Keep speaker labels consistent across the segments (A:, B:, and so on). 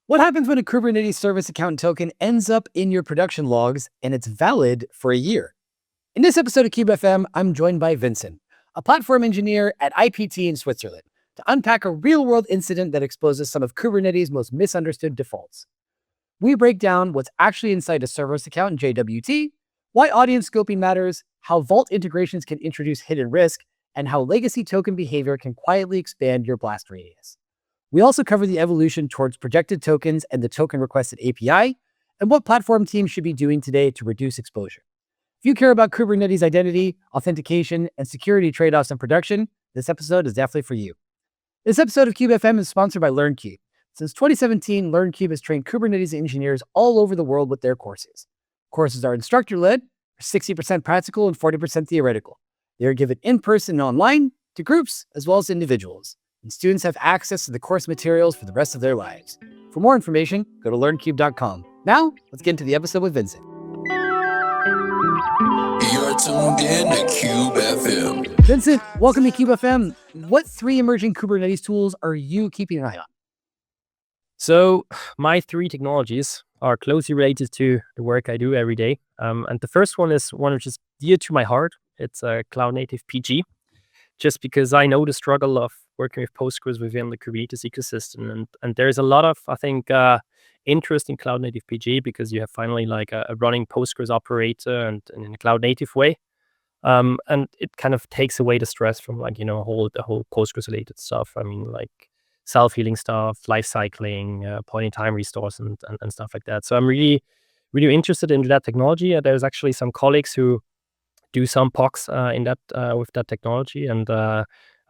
A: What happens when a Kubernetes service account token ends up in your production logs and it's valid for a year? In this episode of KubeFM, I'm joined by Vincent, a platform engineer at IPT in Switzerland, to unpack a real-world incident that exposes some of Kubernetes' most misunderstood defaults. We break down what's actually inside a service account in JWT, why audience scoping matters, how Vault integrations can introduce hidden risk, and how legacy token behavior can quietly expand your blast radius. We also cover the evolution towards projected tokens and the token requested API, and what platform teams should be doing today to reduce exposure. If you care about Kubernetes identity, authentication, and security trade-offs in production, this episode is definitely for you. This episode of KubeFM is sponsored by LearnCube. Since 2017, LearnCube has trained Kubernetes engineers all over the world with their courses. Courses are instructor-led, 60% practical and 40% theoretical. They are given in-person and online, to groups, as well as individuals. And students have access to the course materials for the rest of their lives. For more information, go to learncube.com. Now, let's get into the episode with Vincent.
B: You're tuned in to KubeFM.
A: Vincent, welcome to KubeFM. What three emerging Kubernetes tools are you keeping an eye on?
C: So my three technologies are closely related to the work I do every day. And the first one is one which is dear to my heart. It's a cloud native PG, just because I know the struggle of working with Postgres within the Kubernetes ecosystem. And there's a lot of, I think, interest in cloud native PG because you have finally like a running Postgres operator and in a cloud native way. And it kind of takes away the stress from like, the whole Postgres related stuff. I mean, like self-healing stuff, life cycling, point in time restores and stuff like that. So I'm really, really interested in that technology. There's actually some colleagues who do some POCs in that with that technology. And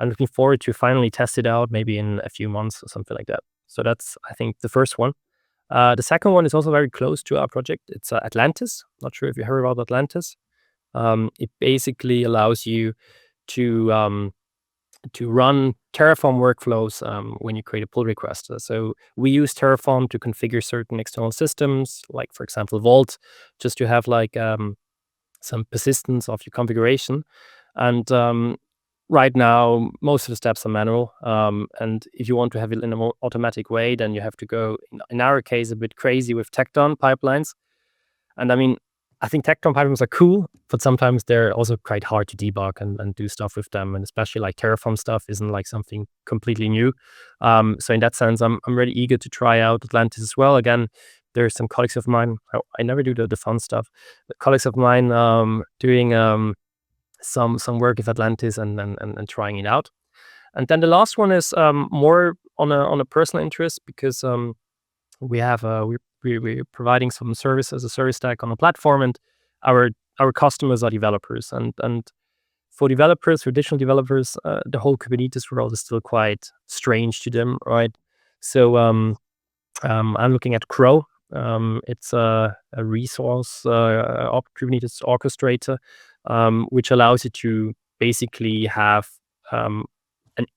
C: I'm looking forward to finally test it out maybe in a few months or something like that. So that's, I think, the first one. The second one is also very close to our project. It's Atlantis. Not sure if you heard about Atlantis. It basically allows you to run Terraform workflows when you create a pull request. So we use Terraform to configure certain external systems, like for example Vault, just to have like some persistence of your configuration. And right now, most of the steps are manual. And if you want to have it in a more automatic way, then you have to go, in our case, a bit crazy with Tecton pipelines. And I mean, I think Tecton pipelines are cool, but sometimes they're also quite hard to debug and do stuff with them. And especially like Terraform stuff isn't like something completely new. So in that sense, I'm really eager to try out Atlantis as well. Again, there's some colleagues of mine, I never do the fun stuff, but colleagues of mine doing some work with Atlantis and trying it out. And then the last one is more on a personal interest because we're providing some service as a service stack on a platform, and our customers are developers. And for developers, traditional developers, the whole Kubernetes world is still quite strange to them, right? So I'm looking at Crow. It's a resource Kubernetes orchestrator, which allows you to basically have an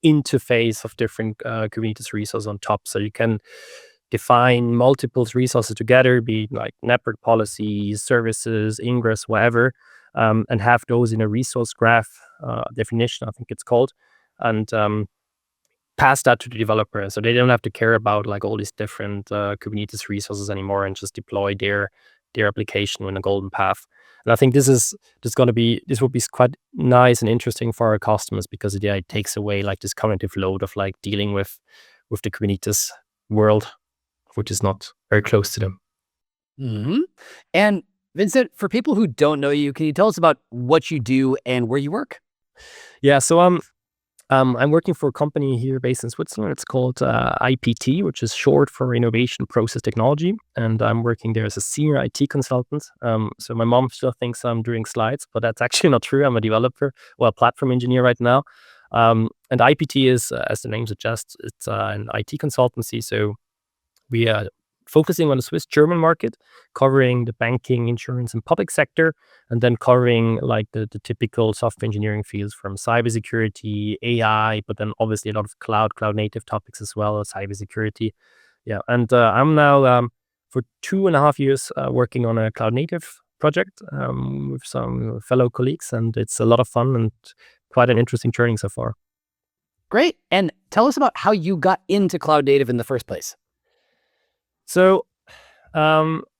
C: interface of different Kubernetes resources on top. So you can define multiple resources together, be it like network policies, services, ingress, whatever, and have those in a resource graph definition, I think it's called, and pass that to the developer. So they don't have to care about like all these different Kubernetes resources anymore and just deploy their application in a golden path. And I think this will be quite nice and interesting for our customers because it takes away like this cognitive load of like dealing with the Kubernetes world, which is not very close to them.
A: Mm-hmm. And Vincent, for people who don't know you, can you tell us about what you do and where you work?
C: Yeah, so I'm working for a company here based in Switzerland. It's called IPT, which is short for Innovation Process Technology. And I'm working there as a senior IT consultant. So my mom still thinks I'm doing slides, but that's actually not true. I'm a developer, a platform engineer right now. And IPT is, as the name suggests, it's an IT consultancy. So we are focusing on the Swiss-German market, covering the banking, insurance, and public sector, and then covering like the typical software engineering fields from cybersecurity, AI, but then obviously a lot of cloud native topics as well as cybersecurity. Yeah, and I'm now for 2.5 years working on a cloud native project with some fellow colleagues, and it's a lot of fun and quite an interesting journey so far.
A: Great. And tell us about how you got into cloud native in the first place.
C: So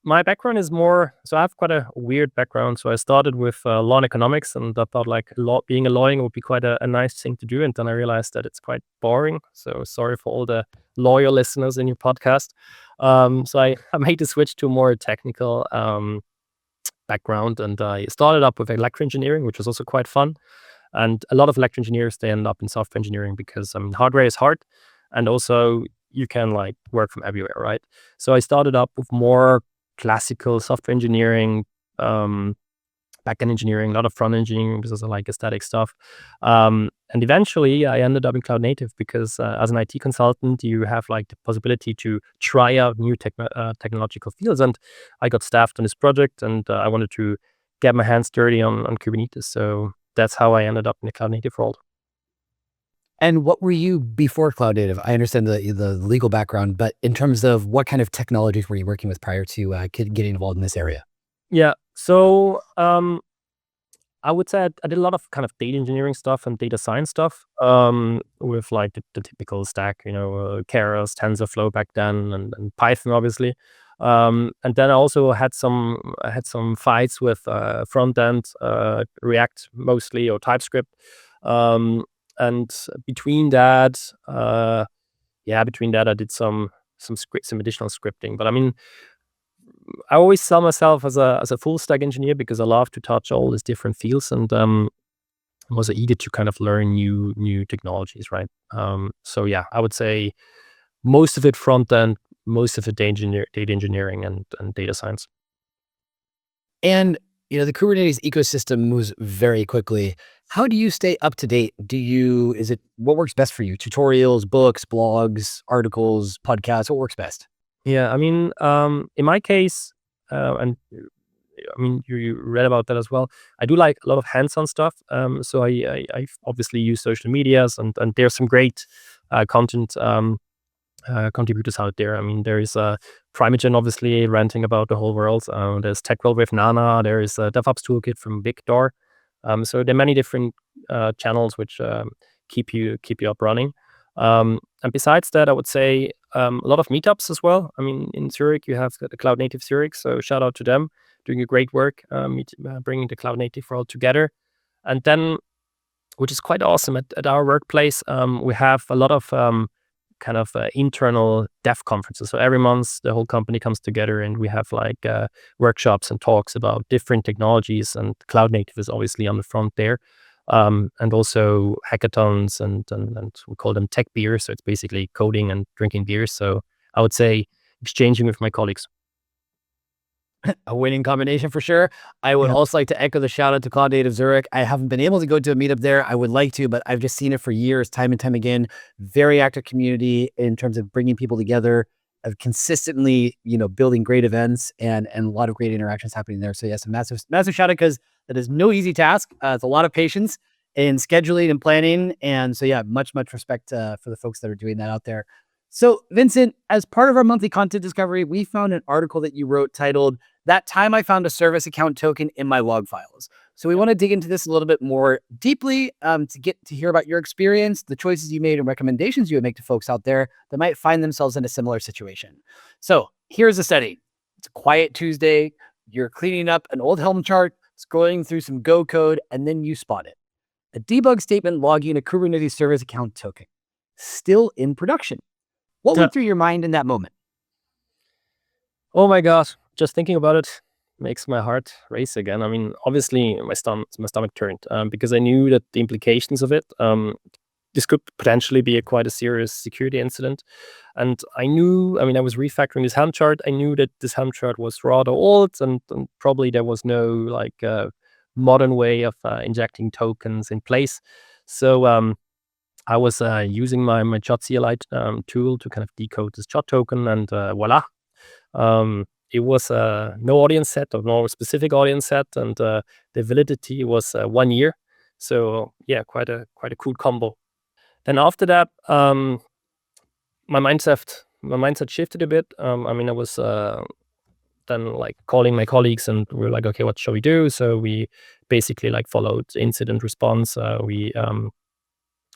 C: my background is more, so I have quite a weird background. So I started with law and economics, and I thought like being a lawyer would be quite a nice thing to do. And then I realized that it's quite boring. So sorry for all the lawyer listeners in your podcast. So I made the switch to a more technical background, and I started up with electrical engineering, which was also quite fun. And a lot of electrical engineers, they end up in software engineering because hardware is hard, and also you can like work from everywhere, right? So I started up with more classical software engineering, backend engineering, a lot of front engineering because I like aesthetic stuff. And eventually I ended up in cloud native because as an IT consultant, you have like the possibility to try out new technological fields. And I got staffed on this project, and I wanted to get my hands dirty on Kubernetes. So that's how I ended up in the cloud native world.
A: And what were you before cloud native? I understand the legal background, but in terms of what kind of technologies were you working with prior to getting involved in this area?
C: Yeah. So I would say I did a lot of kind of data engineering stuff and data science stuff with like the typical stack, Keras, TensorFlow back then, and Python obviously. And then I also had some fights with front end, React mostly, or TypeScript. And between that, I did some additional scripting. But I mean, I always saw myself as a full stack engineer because I love to touch all these different fields, and was eager to kind of learn new technologies, right? So yeah, I would say most of it front end, most of it data engineering and data science.
A: And the Kubernetes ecosystem moves very quickly. How do you stay up to date? What works best for you? Tutorials, books, blogs, articles, podcasts, what works best?
C: Yeah, I mean, in my case, and I mean, you read about that as well. I do like a lot of hands-on stuff. So I obviously use social medias, and there's some great content contributors out there. I mean, there is Primogen, obviously ranting about the whole world. There's TechWell with Nana. There is a DevOps Toolkit from Victor. So there are many different channels which keep you up running. And besides that, I would say a lot of meetups as well. I mean, in Zurich, you have the Cloud Native Zurich, so shout out to them, doing a great work, bringing the Cloud Native world together. And then, which is quite awesome, at our workplace, we have a lot of internal dev conferences. So every month, the whole company comes together, and we have like workshops and talks about different technologies. And Cloud Native is obviously on the front there. And also hackathons, and we call them tech beers. So it's basically coding and drinking beers. So I would say exchanging with my colleagues.
A: A winning combination for sure. I would also like to echo the shout out to Cloud Native Zurich. I haven't been able to go to a meetup there. I would like to, but I've just seen it for years, time and time again. Very active community in terms of bringing people together, of consistently, building great events, and a lot of great interactions happening there. So yes, a massive shout out, because that is no easy task. It's a lot of patience in scheduling and planning. And so yeah, much respect for the folks that are doing that out there. So Vincent, as part of our monthly content discovery, we found an article that you wrote titled "That Time I Found a Service Account Token in My Log Files." So we want to dig into this a little bit more deeply to get to hear about your experience, the choices you made, and recommendations you would make to folks out there that might find themselves in a similar situation. So here's the setting. It's a quiet Tuesday. You're cleaning up an old Helm chart, scrolling through some Go code, and then you spot it. A debug statement logging a Kubernetes service account token, still in production. What went through your mind in that moment?
C: Oh my gosh, just thinking about it makes my heart race again. I mean, obviously my stomach turned because I knew that the implications of it, this could potentially be quite a serious security incident. And I was refactoring this Helm chart. I knew that this Helm chart was rather old, and probably there was no like modern way of injecting tokens in place. So I was using my JWT CLI tool to kind of decode this JWT token, and voila. It was no audience set, or no specific audience set, and the validity was 1 year. So yeah, quite a cool combo. Then after that, my mindset shifted a bit. I was then like calling my colleagues, and we were like, okay, what shall we do? So we basically like followed incident response. We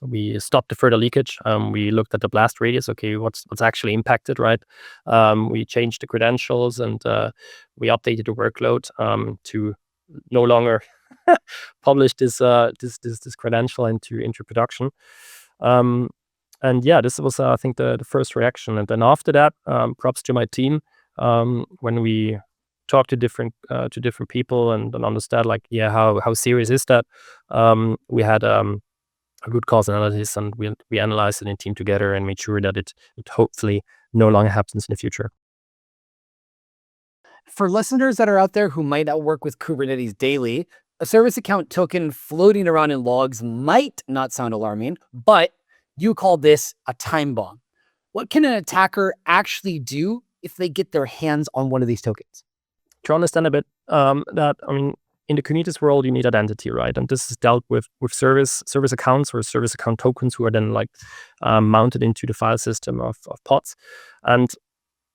C: we stopped the further leakage. We looked at the blast radius. Okay, what's actually impacted, right? We changed the credentials and we updated the workload to no longer publish this credential into production. And yeah, this was I think the first reaction. And then after that, props to my team when we talked to different people and understand like how serious is that. We had a root cause analysis, and we analyzed it in team together and made sure that it hopefully no longer happens in the future.
A: For listeners that are out there who might not work with Kubernetes daily, a service account token floating around in logs might not sound alarming, but you call this a time bomb. What can an attacker actually do if they get their hands on one of these tokens?
C: To understand a bit that, I mean, in the Kubernetes world, you need identity, right? And this is dealt with service accounts or service account tokens who are then like mounted into the file system of pods. And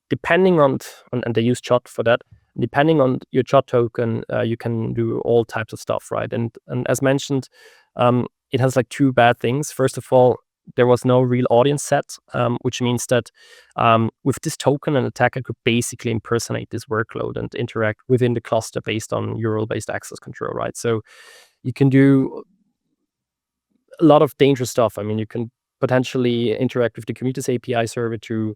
C: depending on and they use CHOT for that, depending on your CHOT token, you can do all types of stuff, right? And as mentioned, it has like two bad things. First of all, there was no real audience set, which means that with this token, an attacker could basically impersonate this workload and interact within the cluster based on URL-based access control, right? So you can do a lot of dangerous stuff. I mean, you can potentially interact with the Kubernetes API server to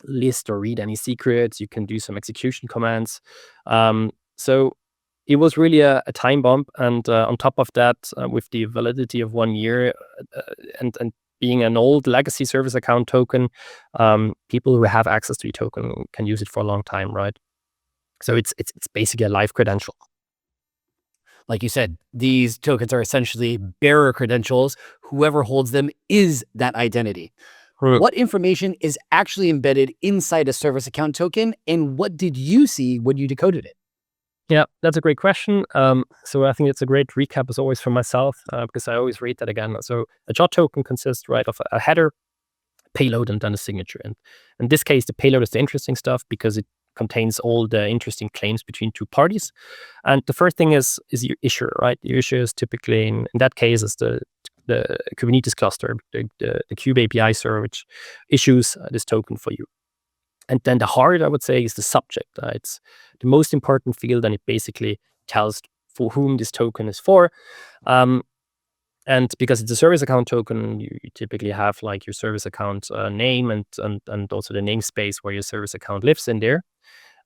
C: list or read any secrets. You can do some execution commands. So it was really a time bomb. And on top of that, with the validity of 1 year and being an old legacy service account token, people who have access to the token can use it for a long time, right? So it's basically a live credential.
A: Like you said, these tokens are essentially bearer credentials. Whoever holds them is that identity. What information is actually embedded inside a service account token, and what did you see when you decoded it?
C: Yeah, that's a great question. So I think it's a great recap as always for myself, because I always read that again. So a JWT token consists, right, of a header, payload, and then a signature. And in this case, the payload is the interesting stuff because it contains all the interesting claims between two parties. And the first thing is your issuer, right? The issuer is typically, in that case, is the Kubernetes cluster, the Kube API server, which issues this token for you. And then the heart, I would say, is the subject. It's the most important field, and it basically tells for whom this token is for. And because it's a service account token, you typically have like your service account name and also the namespace where your service account lives in there.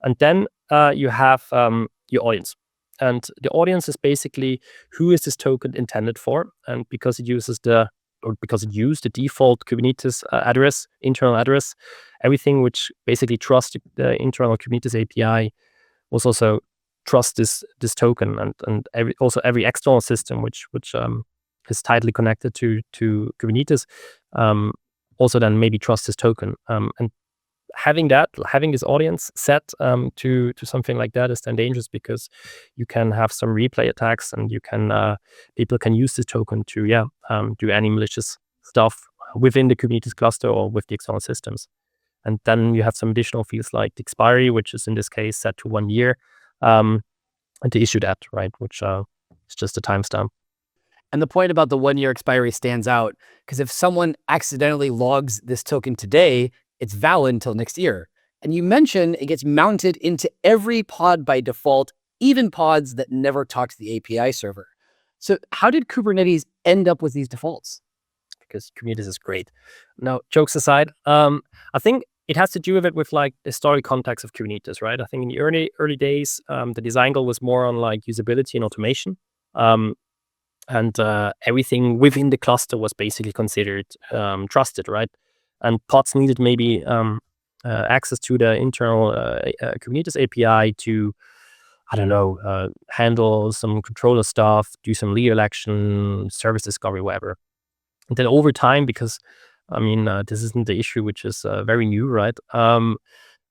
C: And then you have your audience. And the audience is basically who is this token intended for. And because it used the default Kubernetes address, internal address, everything which basically trusts the internal Kubernetes API was also trust this token, and every external system which is tightly connected to Kubernetes also then maybe trust this token. And having this audience set to something like that is then dangerous, because you can have some replay attacks, and you can people can use this token to do any malicious stuff within the Kubernetes cluster or with the external systems. And then you have some additional fields like the expiry, which is in this case set to 1 year, and to issue that, right, which is just a timestamp.
A: And the point about the 1 year expiry stands out because if someone accidentally logs this token today, it's valid until next year. And you mentioned it gets mounted into every pod by default, even pods that never talk to the API server. So how did Kubernetes end up with these defaults?
C: Because Kubernetes is great. Now, jokes aside, I think it has to do with it with like the story context of Kubernetes, right? I think in the early days, the design goal was more on like usability and automation. And everything within the cluster was basically considered trusted, right? And pods needed maybe access to the internal Kubernetes API to, I don't know, handle some controller stuff, do some lead election, service discovery, whatever. And then over time, because I mean, this isn't the issue which is very new, right?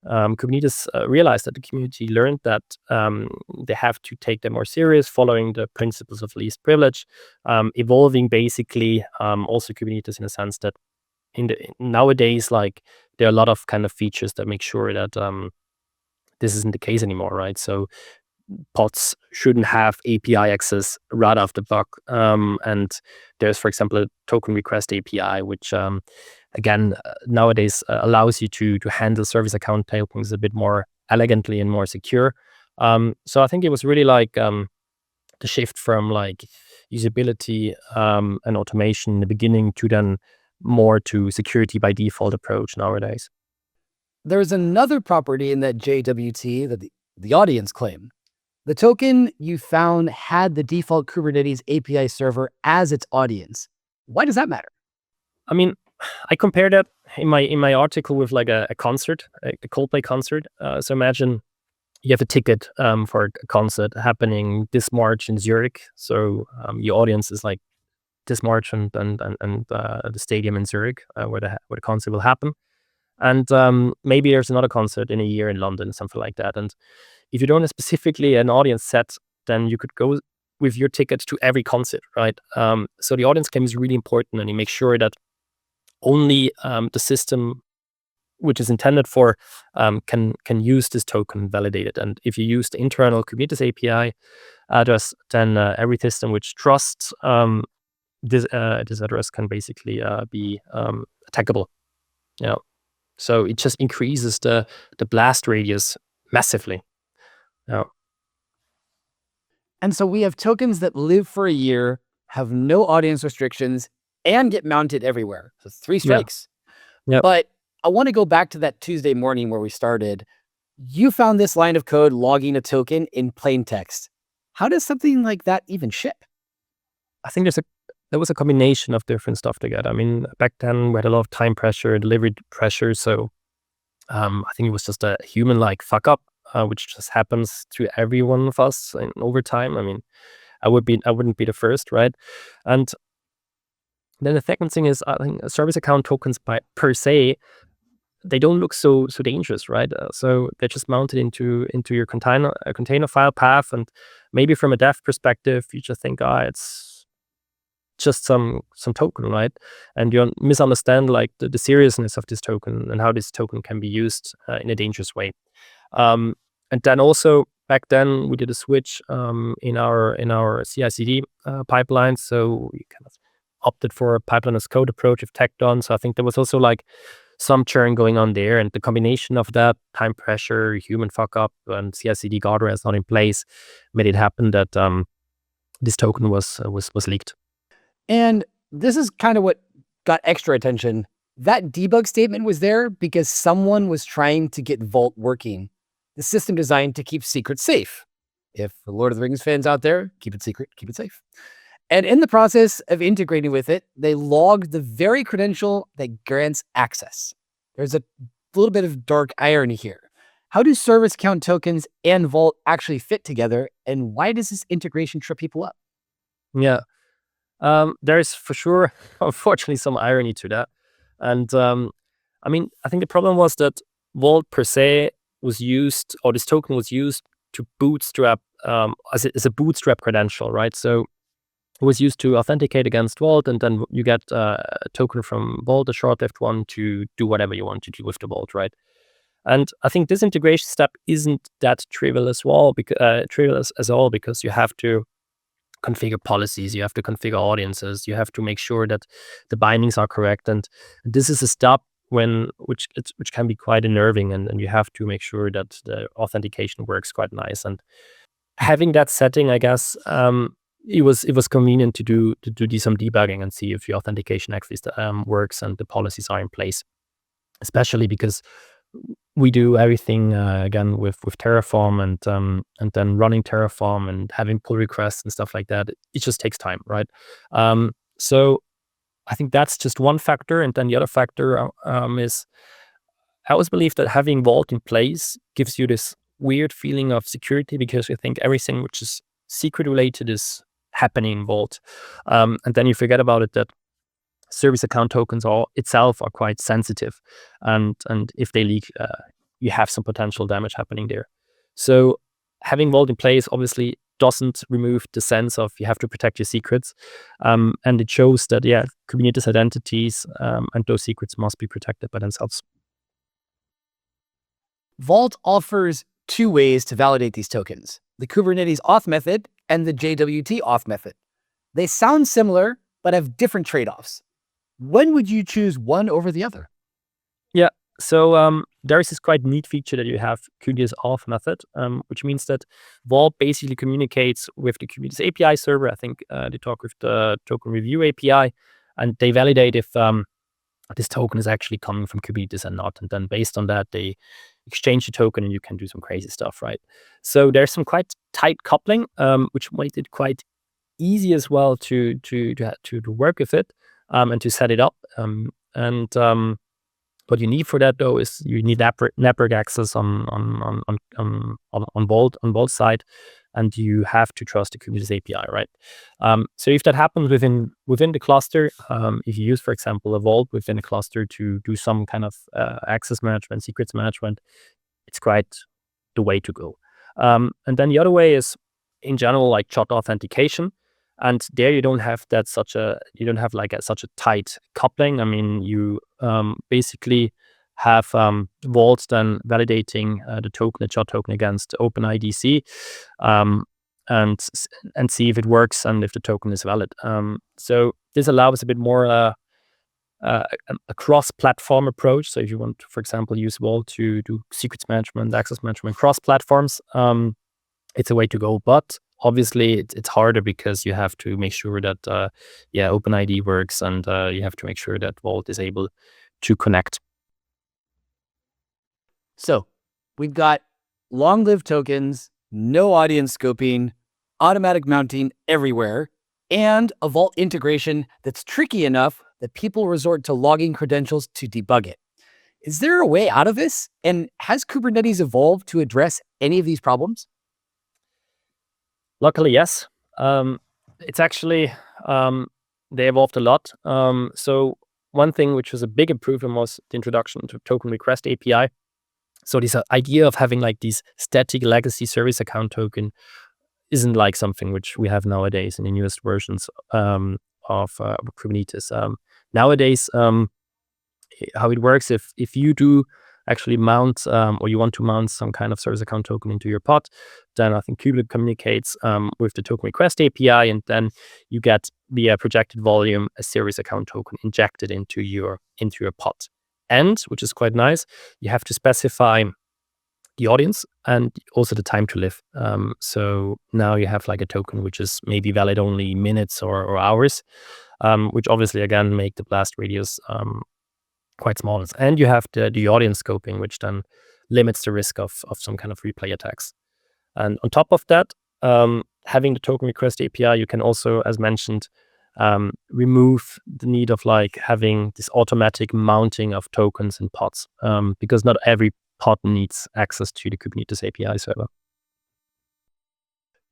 C: Kubernetes realized that the community learned that they have to take them more serious, following the principles of least privilege, evolving basically also Kubernetes in a sense that nowadays, like there are a lot of kind of features that make sure that this isn't the case anymore, right? So pods shouldn't have API access right off the buck. And there's, for example, a token request API, which again nowadays allows you to handle service account tokens a bit more elegantly and more secure. So I think it was really like the shift from like usability and automation in the beginning to then more to security by default approach nowadays.
A: There's another property in that JWT that the audience claimed. The token you found had the default Kubernetes API server as its audience. Why does that matter?
C: I mean, I compared that in my article with like a concert, a Coldplay concert. So imagine you have a ticket for a concert happening this March in Zurich. So your audience is like this March and the stadium in Zurich where the concert will happen. And maybe there's another concert in a year in London, something like that. And if you don't have specifically an audience set, then you could go with your ticket to every concert, right? So the audience claim is really important, and you make sure that only the system which is intended for can use this token validated. And if you use the internal Kubernetes API address, then every system which trusts this address can basically be attackable. Yeah. So it just increases the blast radius massively. Yeah.
A: And so we have tokens that live for a year, have no audience restrictions, and get mounted everywhere. So 3 strikes.
C: Yep.
A: But I want to go back to that Tuesday morning where we started. You found this line of code logging a token in plain text. How does something like that even ship?
C: I think there was a combination of different stuff together. I mean, back then we had a lot of time pressure, delivery pressure. So I think it was just a human-like fuck up, which just happens to every one of us over time. I mean, I wouldn't be the first, right? And then the second thing is, I think service account tokens per se, they don't look so dangerous, right? So they're just mounted into your container file path, and maybe from a dev perspective, you just think, it's just some token, right? And you misunderstand like the seriousness of this token and how this token can be used in a dangerous way. And then also back then we did a switch in our CI/CD pipeline, so we kind of opted for a pipeline as code approach of Tecton. So I think there was also like some churn going on there, and the combination of that time pressure, human fuck up, and CI/CD guardrails not in place made it happen that this token was leaked.
A: And this is kind of what got extra attention. That debug statement was there because someone was trying to get Vault working, the system designed to keep secrets safe. If the Lord of the Rings fans out there, keep it secret, keep it safe. And in the process of integrating with it, they logged the very credential that grants access. There's a little bit of dark irony here. How do service account tokens and Vault actually fit together? And why does this integration trip people up?
C: Yeah. There's for sure, unfortunately, some irony to that. And I mean, I think the problem was that Vault per se was used, or this token was used to bootstrap as a bootstrap credential, right? So it was used to authenticate against Vault, and then you get a token from Vault, a short-lived one, to do whatever you want to do with the Vault, right? And I think this integration step isn't that trivial as well, because because you have to configure policies, you have to configure audiences, you have to make sure that the bindings are correct, and this is a step which can be quite unnerving, and you have to make sure that the authentication works quite nice. And having that setting, I guess, it was convenient to do some debugging and see if the authentication actually works and the policies are in place, especially because we do everything again with Terraform, and then running Terraform and having pull requests and stuff like that. It just takes time, right? So I think that's just one factor, and then the other factor is I always believe that having Vault in place gives you this weird feeling of security, because you think everything which is secret related is happening in Vault, and then you forget about it that service account tokens itself are quite sensitive, and if they leak, you have some potential damage happening there. So having Vault in place obviously doesn't remove the sense of you have to protect your secrets, and it shows that Kubernetes identities and those secrets must be protected by themselves.
A: Vault offers 2 ways to validate these tokens. the Kubernetes auth method and the JWT auth method. They sound similar, but have different trade-offs. When would you choose one over the other?
C: Yeah. So there is this quite neat feature that you have Kubernetes auth method, which means that Vault basically communicates with the Kubernetes API server. I think they talk with the token review API, and they validate if this token is actually coming from Kubernetes and not. And then based on that, they exchange the token, and you can do some crazy stuff, right? So there's some quite tight coupling, which made it quite easy as well to work with it and to set it up. What you need for that though is you need network access on Vault side, and you have to trust the Kubernetes API, right? So if that happens within the cluster, if you use, for example, a Vault within a cluster to do some kind of access management, secrets management, it's quite the way to go. And then the other way is in general like shot authentication. And there you don't have such a tight coupling. I mean, you basically have Vault then validating the shot token against OpenIDC, and see if it works and if the token is valid. So this allows a bit more a cross-platform approach. So if you want to, for example, use Vault to do secrets management, access management cross platforms, it's a way to go. But obviously, it's harder because you have to make sure that OpenID works, and you have to make sure that Vault is able to connect.
A: So we've got long-lived tokens, no audience scoping, automatic mounting everywhere, and a Vault integration that's tricky enough that people resort to logging credentials to debug it. Is there a way out of this? And has Kubernetes evolved to address any of these problems?
C: Luckily, yes. It's actually, they evolved a lot. So one thing which was a big improvement was the introduction to token request API. So this idea of having like these static legacy service account token isn't like something which we have nowadays in the newest versions of Kubernetes. Nowadays, how it works, if you do actually mount or you want to mount some kind of service account token into your pod, then I think Kubernetes communicates with the token request API, and then you get the projected volume, a service account token injected into your pod. And which is quite nice, you have to specify the audience and also the time to live. So now you have like a token which is maybe valid only minutes or hours, which obviously again make the blast radius quite small. And you have the audience scoping, which then limits the risk of some kind of replay attacks. And on top of that, having the token request API, you can also, as mentioned, remove the need of like having this automatic mounting of tokens in pods, because not every pod needs access to the Kubernetes API server.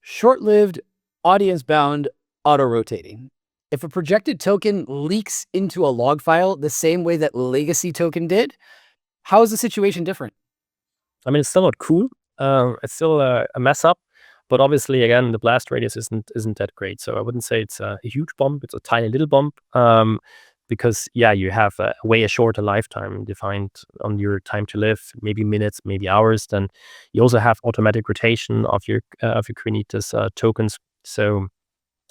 A: Short-lived, audience-bound, auto-rotating. If a projected token leaks into a log file the same way that legacy token did, how is the situation different?
C: I mean, it's still not cool. It's still a mess up, but obviously, again, the blast radius isn't that great. So I wouldn't say it's a huge bump. It's a tiny little bump, because you have a way shorter lifetime defined on your time to live, maybe minutes, maybe hours. Then you also have automatic rotation of your Kubernetes tokens. So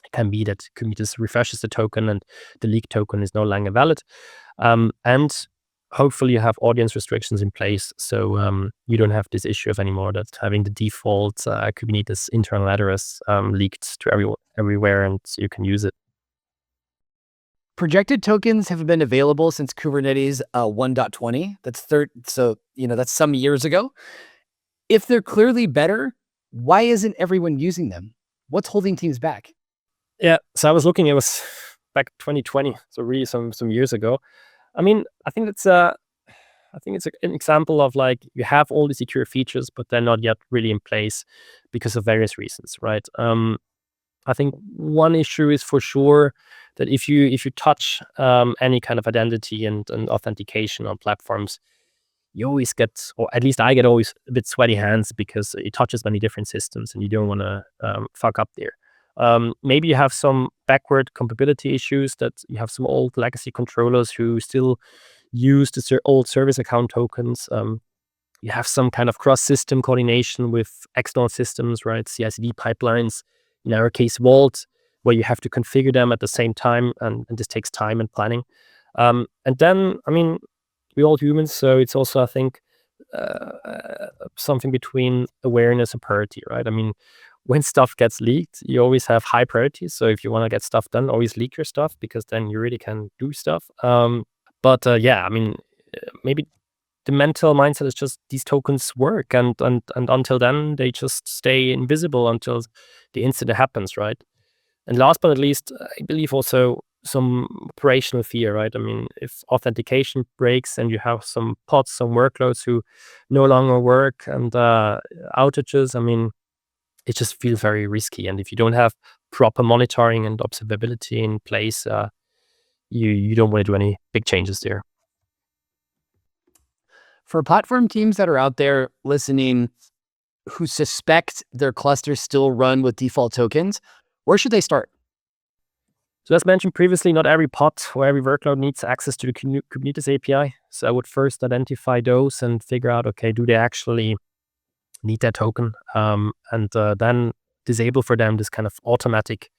C: it can be that Kubernetes refreshes the token and the leaked token is no longer valid. And hopefully you have audience restrictions in place, so you don't have this issue of anymore that having the default Kubernetes internal address leaked to everywhere, and you can use it.
A: Projected tokens have been available since Kubernetes 1.20. That's some years ago. If they're clearly better, why isn't everyone using them? What's holding teams back?
C: Yeah, so I was looking, it was back 2020, so really some years ago. I mean, I think it's an example of like you have all the secure features, but they're not yet really in place because of various reasons, right? I think one issue is for sure that if you touch any kind of identity and authentication on platforms, you always get, or at least I get always a bit sweaty hands because it touches many different systems and you don't want to fuck up there. Maybe you have some backward compatibility issues, that you have some old legacy controllers who still use the old service account tokens. You have some kind of cross-system coordination with external systems, right? CI/CD pipelines, in our case, Vault, where you have to configure them at the same time, and this takes time and planning. And then, I mean, we're all humans, so it's also, I think, something between awareness and priority, right? I mean, when stuff gets leaked, you always have high priorities. So if you want to get stuff done, always leak your stuff, because then you really can do stuff. But yeah, I mean, maybe the mental mindset is just these tokens work, and until then they just stay invisible until the incident happens, right? And last but not least, I believe also some operational fear, right? I mean, if authentication breaks and you have some pods, some workloads who no longer work, and outages, I mean, it just feels very risky. And if you don't have proper monitoring and observability in place, you don't want to do any big changes there.
A: For platform teams that are out there listening who suspect their clusters still run with default tokens, where should they start?
C: So as mentioned previously, not every pod or every workload needs access to the Kubernetes API. So I would first identify those and figure out, okay, do they actually need that token? And then disable for them this kind of automatic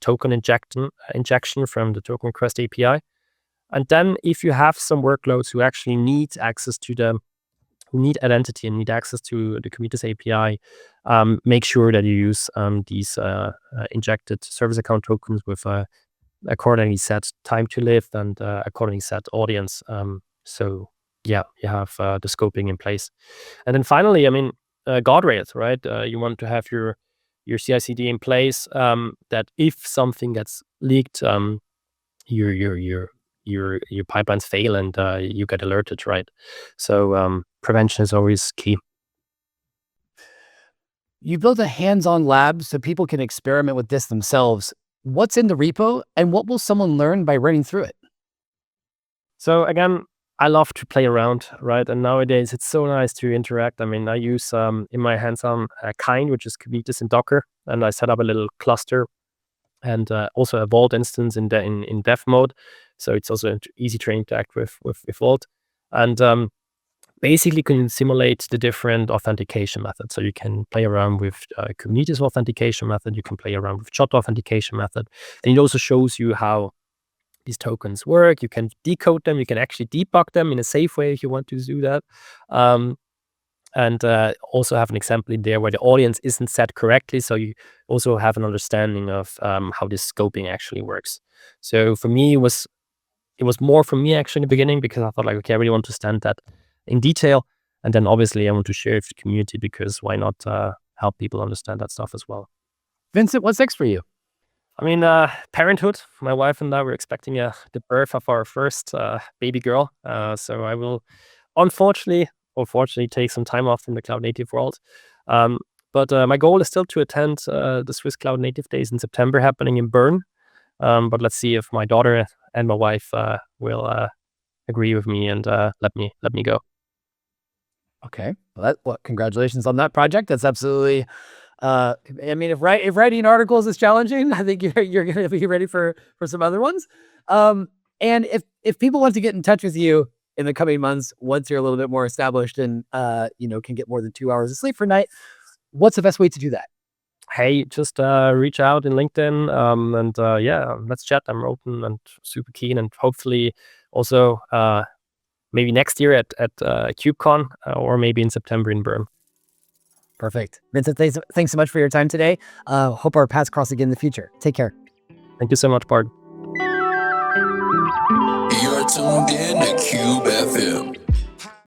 C: token injection from the token request API. And then if you have some workloads who actually need access to who need identity and need access to the Kubernetes API, make sure that you use these injected service account tokens with accordingly set time to live and accordingly set audience. So yeah, you have the scoping in place. And then finally, I mean, guardrails, right? You want to have your CI/CD in place, that if something gets leaked, your pipelines fail and you get alerted, right? So prevention is always key.
A: You built a hands-on lab so people can experiment with this themselves. What's in the repo, and what will someone learn by running through it?
C: So again, I love to play around, right? And nowadays it's so nice to interact. I mean, I use in my hands-on Kind, which is Kubernetes and Docker, and I set up a little cluster and also a Vault instance in dev mode. So it's also easy to interact with Vault. And basically can simulate the different authentication methods. So you can play around with Kubernetes authentication method, you can play around with JWT authentication method, and it also shows you how these tokens work. You can decode them, you can actually debug them in a safe way if you want to do that. And also have an example in there where the audience isn't set correctly, so you also have an understanding of how this scoping actually works. So for me, it was more for me actually in the beginning, because I thought like, okay, I really want to understand that in detail. And then obviously I want to share it with the community, because why not help people understand that stuff as well.
A: Vincent, what's next for you?
C: I mean, parenthood. My wife and I were expecting the birth of our first baby girl. So I will unfortunately take some time off from the cloud native world. But my goal is still to attend the Swiss Cloud Native Days in September, happening in Bern. But let's see if my daughter and my wife will agree with me and let me go.
A: Okay. Well, congratulations on that project. That's absolutely. I mean, if writing articles is challenging, I think you're going to be ready for some other ones. And if people want to get in touch with you in the coming months, once you're a little bit more established and can get more than 2 hours of sleep per night, what's the best way to do that?
C: Hey, just reach out in LinkedIn, and yeah, let's chat. I'm open and super keen, and hopefully also maybe next year at KubeCon, or maybe in September in Bern.
A: Perfect. Vincent, thanks so much for your time today. Hope our paths cross again in the future. Take care.
C: Thank you so much, Bart.
B: You're tuned in to KubeFM.